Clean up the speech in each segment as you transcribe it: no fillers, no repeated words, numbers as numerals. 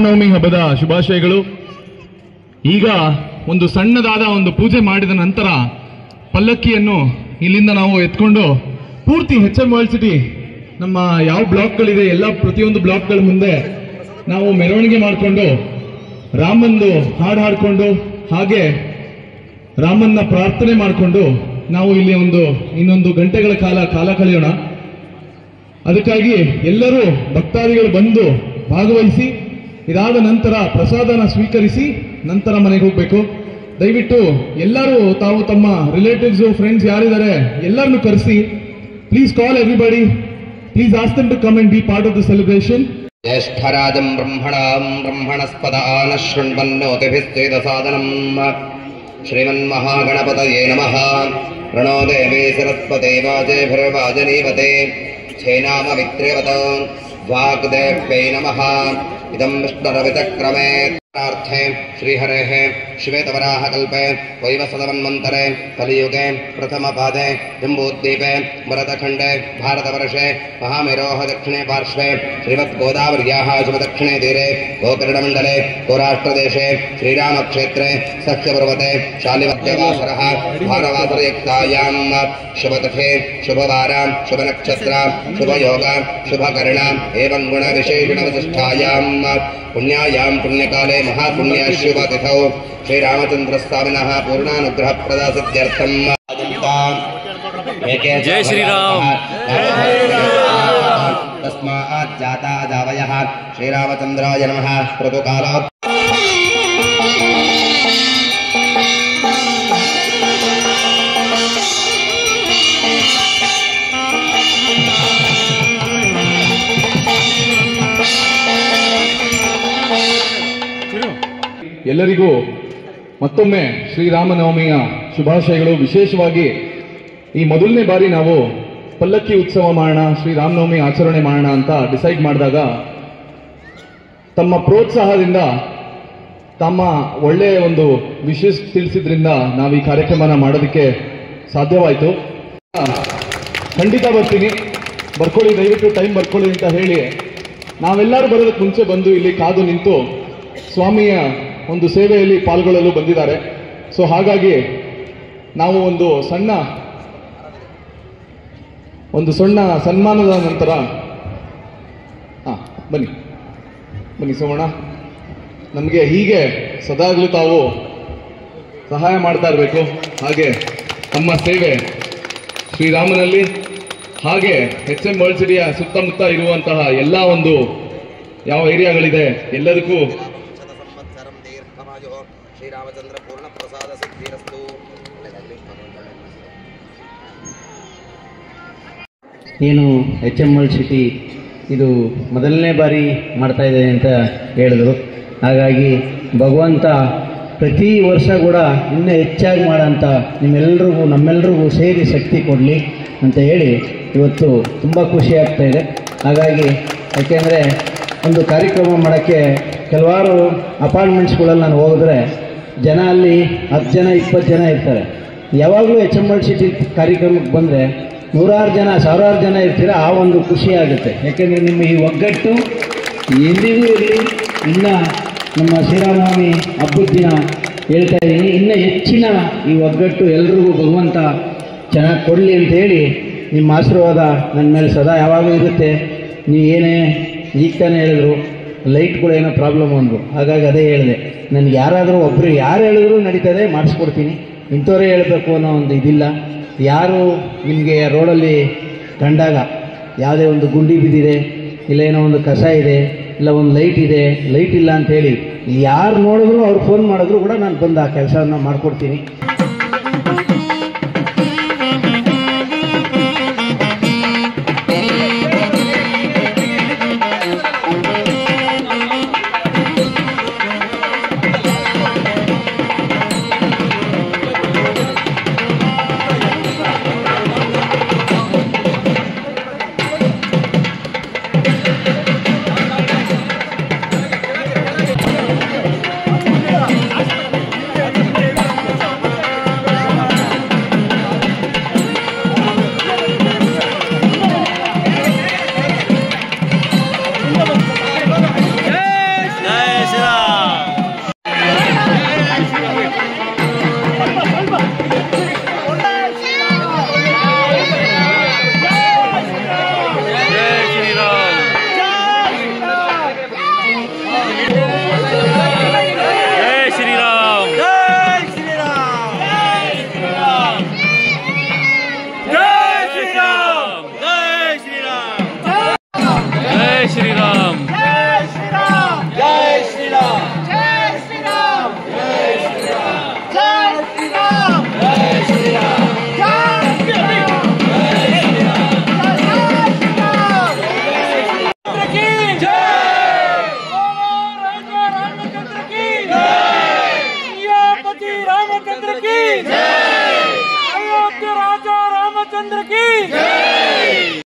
ಶ್ರೀರಾಮನವಮಿ ಹಬ್ಬದ ಶುಭಾಶಯಗಳು. ಈಗ ಒಂದು ಸಣ್ಣದಾದ ಒಂದು ಪೂಜೆ ಮಾಡಿದ ನಂತರ ಪಲ್ಲಕ್ಕಿಯನ್ನು ಇಲ್ಲಿಂದ ನಾವು ಎತ್ಕೊಂಡು ಪೂರ್ತಿ HM ವರ್ಲ್ಡ್ ಸಿಟಿ ನಮ್ಮ ಯಾವ ಬ್ಲಾಕ್ಗಳಿದೆ ಎಲ್ಲ ಪ್ರತಿಯೊಂದು ಬ್ಲಾಕ್ಗಳ ಮುಂದೆ ನಾವು ಮೆರವಣಿಗೆ ಮಾಡಿಕೊಂಡು ರಾಮಂದು ಹಾಡು ಹಾಡಿಕೊಂಡು ಹಾಗೆ ರಾಮನ್ನ ಪ್ರಾರ್ಥನೆ ಮಾಡಿಕೊಂಡು ನಾವು ಇಲ್ಲಿ ಇನ್ನೊಂದು ಗಂಟೆಗಳ ಕಾಲ ಕಳೆಯೋಣ. ಅದಕ್ಕಾಗಿ ಎಲ್ಲರೂ ಭಕ್ತಾದಿಗಳು ಬಂದು ಭಾಗವಹಿಸಿ ಇದಾದ ನಂತರ ಪ್ರಸಾದನ ಸ್ವೀಕರಿಸಿ ನಂತರ ಮನೆಗೆ ಹೋಗಬೇಕು. ದಯವಿಟ್ಟು ಎಲ್ಲರೂ ತಾವು ತಮ್ಮ ರಿಲೇಟಿವ್ಸ್ ಫ್ರೆಂಡ್ಸ್ ಯಾರಿದ್ದಾರೆ ಎಲ್ಲರನ್ನು ಕರೆಸಿ. Please call everybody. Please ask them to come and be part of the celebration. ಜ್ಯೇಷ್ಠರಾಜಂ ಬ್ರಹ್ಮಣಸ್ಪದಾನ ಶೃಣ್ವನ್ನೋತಿಭಿಸ್ತ್ವೇದಸಾದನಂ ಶ್ರೀಮನ್ಮಹಾಗಣಪತಯೇ ನಮಃ. ಪ್ರಣೋ ದೇವೇ ಸರಸ್ವತೇ ವಾಜೇಭಿರ್ವಾಜನೀವತೆ ಛೇನಾಮವಿತ್ರೇವತ ವಾಗ್ದೇವ್ಯೈ ನಮಃ. ಇದಂ ವಿಷ್ಣುರವಿತಕ್ರಮೇ ಾರ್ಥೆ ಶ್ರೀಹರೇಃ ಶ್ವೇತವರಾಹ ಕಲ್ಪೆ ವೈವಸ್ವತಮನ್ವಂತರೆ ಕಲಿಯುಗೆ ಪ್ರಥಮ ಪಾದೆ ಜಂಬೂದ್ವೀಪೆ ಭರತಖಂಡೆ ಭಾರತವರ್ಷೆ ಮಹಾಮೇರೋಹ ದಕ್ಷಿಣೆ ಪಾರ್ಶ್ವೆ ಶ್ರೀಮದ್ಗೋದಾವರ್ಯಾಃ ಶುಭದಕ್ಷಿಣೆ ತೀರೆ ಗೋಕರ್ಣಮಂಡಲೆ ಗೋರಾಷ್ಟ್ರದೇಶೆ ಶ್ರೀರಾಮಕ್ಷೇತ್ರೆ ಸಖ್ಯಪರ್ವತೆ ಶಾಲಿಮಧ್ಯವಾಸರಃ ಭಾರವಾಸರಯುಕ್ತಾಯಾಂ ಶುಭತಿಥೆ ಶುಭವಾರ ಶುಭನಕ್ಷತ್ರ ಶುಭಯೋಗ ಶುಭಕರ್ಣ ಏವಂ ಗುಣವಿಶೇಷಣವಿಶಿಷ್ಟಾಯಾಂ पुण्यायां पुण्यकाले महापुण्य शुभतिथौ श्रीरामचन्द्रस्वामिनः पूर्णानुग्रहप्रदासिद्ध्यर्थं जय श्रीराम तस्मात् जाता जावयः श्रीरामचन्द्राय नमः. ऋतुकालात् ಎಲ್ಲರಿಗೂ ಮತ್ತೊಮ್ಮೆ ಶ್ರೀರಾಮನವಮಿಯ ಶುಭಾಶಯಗಳು. ವಿಶೇಷವಾಗಿ ಈ ಮೊದಲನೇ ಬಾರಿ ನಾವು ಪಲ್ಲಕ್ಕಿ ಉತ್ಸವ ಮಾಡೋಣ, ಶ್ರೀರಾಮನವಮಿ ಆಚರಣೆ ಮಾಡೋಣ ಅಂತ ಡಿಸೈಡ್ ಮಾಡಿದಾಗ ತಮ್ಮ ಪ್ರೋತ್ಸಾಹದಿಂದ ತಮ್ಮ ಒಳ್ಳೆಯ ಒಂದು ವಿಷಯ ತಿಳಿಸಿದ್ರಿಂದ ನಾವು ಈ ಕಾರ್ಯಕ್ರಮನ ಮಾಡೋದಕ್ಕೆ ಸಾಧ್ಯವಾಯಿತು. ಖಂಡಿತ ಬರ್ತೀನಿ, ಬರ್ಕೊಳ್ಳಿ, ದಯವಿಟ್ಟು ಟೈಮ್ ಬರ್ಕೊಳ್ಳಿ ಅಂತ ಹೇಳಿ ನಾವೆಲ್ಲರೂ ಬರೋದಕ್ಕೆ ಮುಂಚೆ ಬಂದು ಇಲ್ಲಿ ಕಾದು ನಿಂತು ಸ್ವಾಮಿಯ ಒಂದು ಸೇವೆಯಲ್ಲಿ ಪಾಲ್ಗೊಳ್ಳಲು ಬಂದಿದ್ದಾರೆ. ಸೊ ಹಾಗಾಗಿ ನಾವು ಒಂದು ಸಣ್ಣ ಸನ್ಮಾನದ ನಂತರ ಬನ್ನಿ ಸೋಮಣ್ಣ, ನಮಗೆ ಹೀಗೆ ಸದಾಗಲೂ ತಾವು ಸಹಾಯ ಮಾಡ್ತಾ ಇರಬೇಕು. ಹಾಗೆ ನಮ್ಮ ಸೇವೆ ಶ್ರೀರಾಮನಲ್ಲಿ ಹಾಗೆ HM ವರ್ಲ್ಡ್ ಸಿಟಿಯ ಸುತ್ತಮುತ್ತ ಇರುವಂತಹ ಎಲ್ಲ ಒಂದು ಯಾವ ಏರಿಯಾಗಳಿದೆ ಎಲ್ಲದಕ್ಕೂ ಶ್ರೀರಾಮಚಂದ್ರ ಪೂರ್ಣ ಪ್ರಸಾದ ಸಿದ್ಧಿರಸ್ತು. ಏನು HM ವರ್ಲ್ಡ್ ಸಿಟಿ ಇದು ಮೊದಲನೇ ಬಾರಿ ಮಾಡ್ತಾ ಇದೆ ಅಂತ ಹೇಳಿದ್ರು. ಹಾಗಾಗಿ ಭಗವಂತ ಪ್ರತಿ ವರ್ಷ ಕೂಡ ಇನ್ನೂ ಹೆಚ್ಚಾಗಿ ಮಾಡೋಂಥ ನಮ್ಮೆಲ್ಲರಿಗೂ ಸೇರಿ ಶಕ್ತಿ ಕೊಡಲಿ ಅಂತ ಹೇಳಿ ಇವತ್ತು ತುಂಬ ಖುಷಿ ಆಗ್ತಾಯಿದೆ. ಹಾಗಾಗಿ ಯಾಕೆಂದರೆ ಒಂದು ಕಾರ್ಯಕ್ರಮ ಮಾಡೋಕ್ಕೆ ಕೆಲವಾರು ಅಪಾರ್ಟ್ಮೆಂಟ್ಸ್ಗಳಲ್ಲಿ ನಾನು ಹೋಗಿದ್ರೆ ಜನ ಅಲ್ಲಿ 10 ಜನ 20 ಜನ ಇರ್ತಾರೆ. ಯಾವಾಗಲೂ HM ವರ್ಲ್ಡ್ ಸಿಟಿ ಕಾರ್ಯಕ್ರಮಕ್ಕೆ ಬಂದರೆ 100 ಜನ 1000 ಜನ ಇರ್ತೀರ. ಆ ಒಂದು ಖುಷಿ ಆಗುತ್ತೆ. ಯಾಕೆಂದರೆ ನಿಮ್ಮ ಈ ಒಗ್ಗಟ್ಟು ಎಂದಿಗೂ ಇರಲಿ. ಇನ್ನು ನಮ್ಮ ಶ್ರೀರಾಮನವಮಿ ಹಬ್ಬದ ದಿನ ಹೇಳ್ತಾ ಇದ್ದೀನಿ, ಇನ್ನೂ ಹೆಚ್ಚಿನ ಈ ಒಗ್ಗಟ್ಟು ಎಲ್ರಿಗೂ ಭಗವಂತ ಚೆನ್ನಾಗಿ ಕೊಡಲಿ ಅಂತ ಹೇಳಿ ನಿಮ್ಮ ಆಶೀರ್ವಾದ ನನ್ನ ಮೇಲೆ ಸದಾ ಯಾವಾಗಲೂ ಇರುತ್ತೆ. ನೀವು ಏನೇ ಈಗ ತಾನೇ ಹೇಳಿದ್ರು ಲೈಟ್ಗಳು ಏನೋ ಪ್ರಾಬ್ಲಮ್ ಅಂದರು, ಹಾಗಾಗಿ ಅದೇ ಹೇಳಿದೆ. ನನಗೆ ಯಾರಾದರೂ ಒಬ್ಬರು ಯಾರು ಹೇಳಿದ್ರು ನಡೀತದೆ, ಮಾಡಿಸ್ಕೊಡ್ತೀನಿ. ಇಂಥವರೇ ಹೇಳಬೇಕು ಅನ್ನೋ ಒಂದು ಇದಿಲ್ಲ. ಯಾರು ನಿಮಗೆ ರೋಡಲ್ಲಿ ಕಂಡಾಗ ಯಾವುದೇ ಒಂದು ಗುಂಡಿ ಬಿದ್ದಿದೆ, ಇಲ್ಲ ಏನೋ ಒಂದು ಕಸ ಇದೆ, ಇಲ್ಲ ಒಂದು ಲೈಟ್ ಇದೆ, ಲೈಟ್ ಇಲ್ಲ ಅಂಥೇಳಿ ಯಾರು ನೋಡಿದ್ರು ಅವ್ರು ಫೋನ್ ಮಾಡಿದ್ರು ಕೂಡ ನಾನು ಬಂದು ಆ ಕೆಲಸವನ್ನು ಮಾಡಿಕೊಡ್ತೀನಿ. रामचंद्र की जय। अयोध्या राजा रामचंद्र की जय।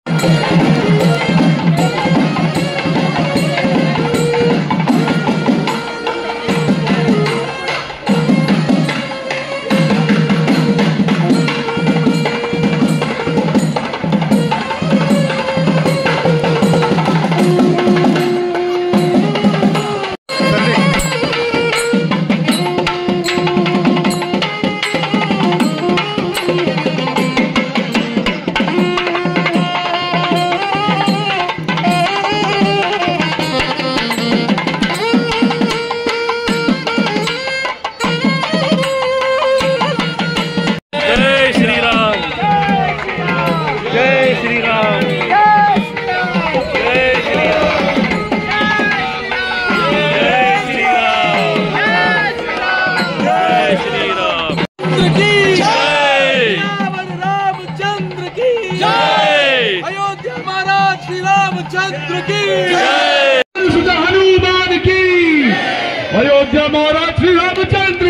रामचंद्र की जय। हनुमान की। अयोध्या महाराज श्री रामचंद्र